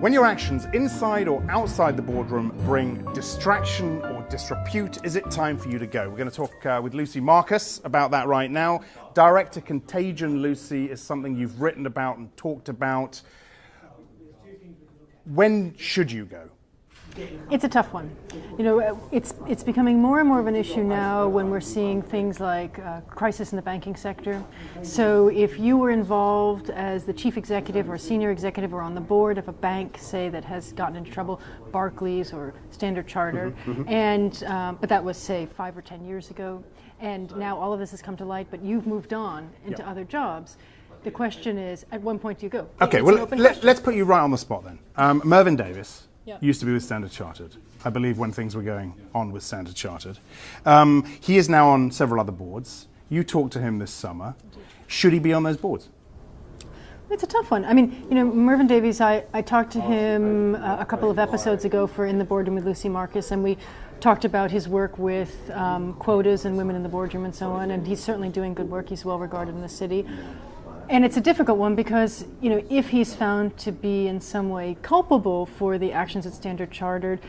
When your actions inside or outside the boardroom bring distraction or disrepute, is it time for you to go? We're going to talk with Lucy Marcus about that right now. Director Contagion, Lucy, is something you've written about and talked about. When should you go? It's a tough one. You know, it's becoming more and more of an issue now when we're seeing things like crisis in the banking sector. So if you were involved as the chief executive or senior executive or on the board of a bank, say, that has gotten into trouble, Barclays or Standard Chartered, and but that was, say, 5 or 10 years ago, and now all of this has come to light, but you've moved on into other jobs. The question is, at one point do you go? Okay, well, let's put you right on the spot then. Mervyn Davies used to be with Standard Chartered, I believe, when things were going on with Standard Chartered. He is now on several other boards. You talked to him this summer. Should he be on those boards? It's a tough one. I mean, you know, Mervyn Davies, I talked to him a couple of episodes ago for In the Boardroom with Lucy Marcus, and we talked about his work with quotas and women in the boardroom and so on, and he's certainly doing good work. He's well regarded in the city. And it's a difficult one because, you know, if he's found to be in some way culpable for the actions at Standard Chartered,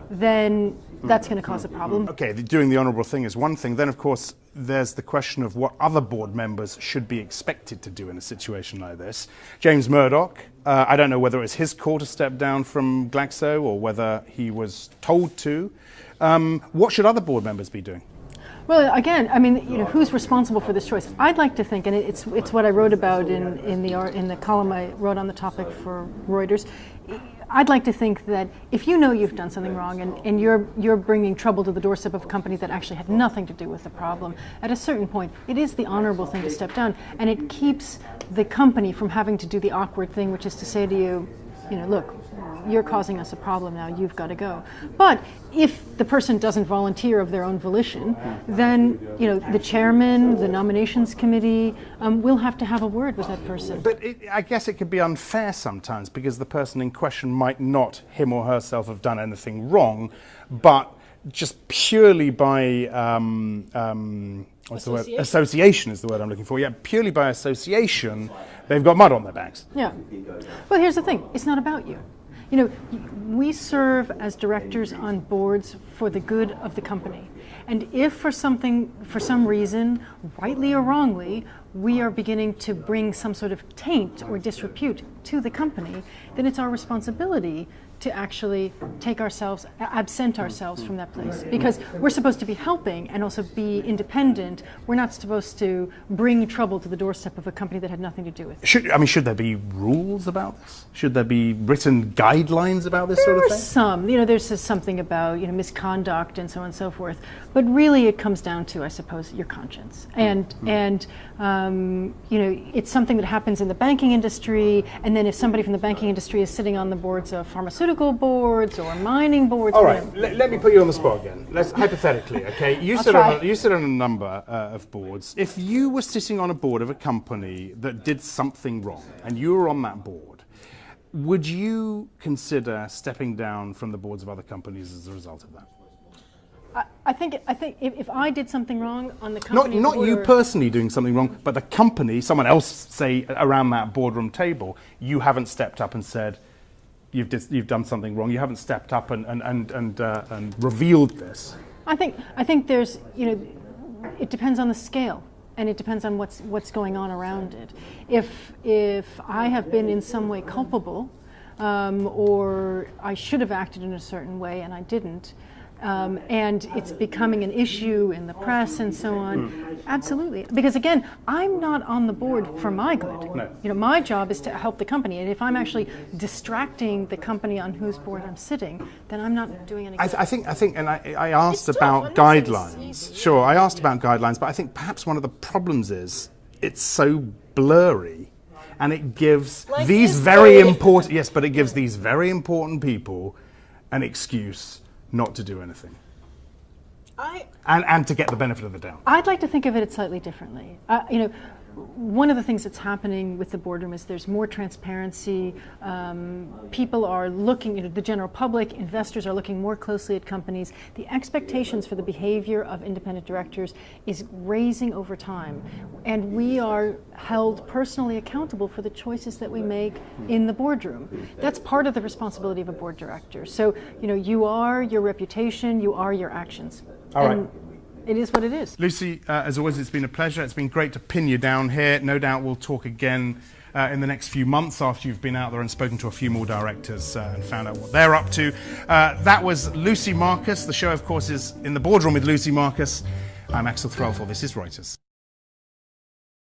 then that's going to cause a problem. Okay, doing the honourable thing is one thing. Then, of course, there's the question of what other board members should be expected to do in a situation like this. James Murdoch, I don't know whether it was his call to step down from Glaxo or whether he was told to. What should other board members be doing? Well, again, I mean, you know, who's responsible for this choice? I'd like to think, and it's what I wrote about in the column I wrote on the topic for Reuters. I'd like to think that if you know you've done something wrong and you're bringing trouble to the doorstep of a company that actually had nothing to do with the problem, at a certain point, it is the honorable thing to step down, and it keeps the company from having to do the awkward thing, which is to say to you, you know, look, you're causing us a problem now, you've got to go. But if the person doesn't volunteer of their own volition, then, you know, the chairman, the nominations committee will have to have a word with that person. But I guess it could be unfair sometimes because the person in question might not, him or herself, have done anything wrong, but just purely by what's the word? Association is the word I'm looking for. Yeah, purely by association, they've got mud on their backs. Yeah. Well, here's the thing. It's not about you. You know, we serve as directors on boards for the good of the company. And if for some reason, rightly or wrongly, we are beginning to bring some sort of taint or disrepute to the company, then it's our responsibility to actually absent ourselves from that place. Because we're supposed to be helping and also be independent. We're not supposed to bring trouble to the doorstep of a company that had nothing to do with it. Should there be rules about this? Should there be written guidelines about this sort of thing? There are some. You know, there's something about, you know, misconduct and so on and so forth. But really it comes down to, I suppose, your conscience. And you know, it's something that happens in the banking industry, and then if somebody from the banking industry is sitting on the boards of pharmaceutical boards or mining boards. All right, let me put you on the spot again. Let's hypothetically, okay? You sit on a number of boards. If you were sitting on a board of a company that did something wrong, and you were on that board, would you consider stepping down from the boards of other companies as a result of that? I think if I did something wrong on the company, not you personally doing something wrong, but the company, someone else, say around that boardroom table, you haven't stepped up and said you've done something wrong. You haven't stepped up and revealed this. I think there's, you know, it depends on the scale. And it depends on what's going on around it. If I have been in some way culpable, or I should have acted in a certain way and I didn't, and it's becoming an issue in the press and so on, absolutely. Because again, I'm not on the board for my good. No. You know, my job is to help the company, and if I'm actually distracting the company on whose board I'm sitting, then I'm not doing any good. I think, and I asked about guidelines. Sure, I asked about guidelines, but I think perhaps one of the problems is it's so blurry, and it gives these very important, yes, but it gives these very important people an excuse not to do anything. And to get the benefit of the doubt. I'd like to think of it slightly differently. You know, one of the things that's happening with the boardroom is there's more transparency. People are looking, the general public, investors are looking more closely at companies. The expectations for the behavior of independent directors is raising over time. And we are held personally accountable for the choices that we make in the boardroom. That's part of the responsibility of a board director. So, you are your reputation, you are your actions. All right. It is what it is. Lucy, as always, it's been a pleasure. It's been great to pin you down here. No doubt we'll talk again in the next few months after you've been out there and spoken to a few more directors and found out what they're up to. That was Lucy Marcus. The show, of course, is In the Boardroom with Lucy Marcus. I'm Axel Threlfall. This is Reuters.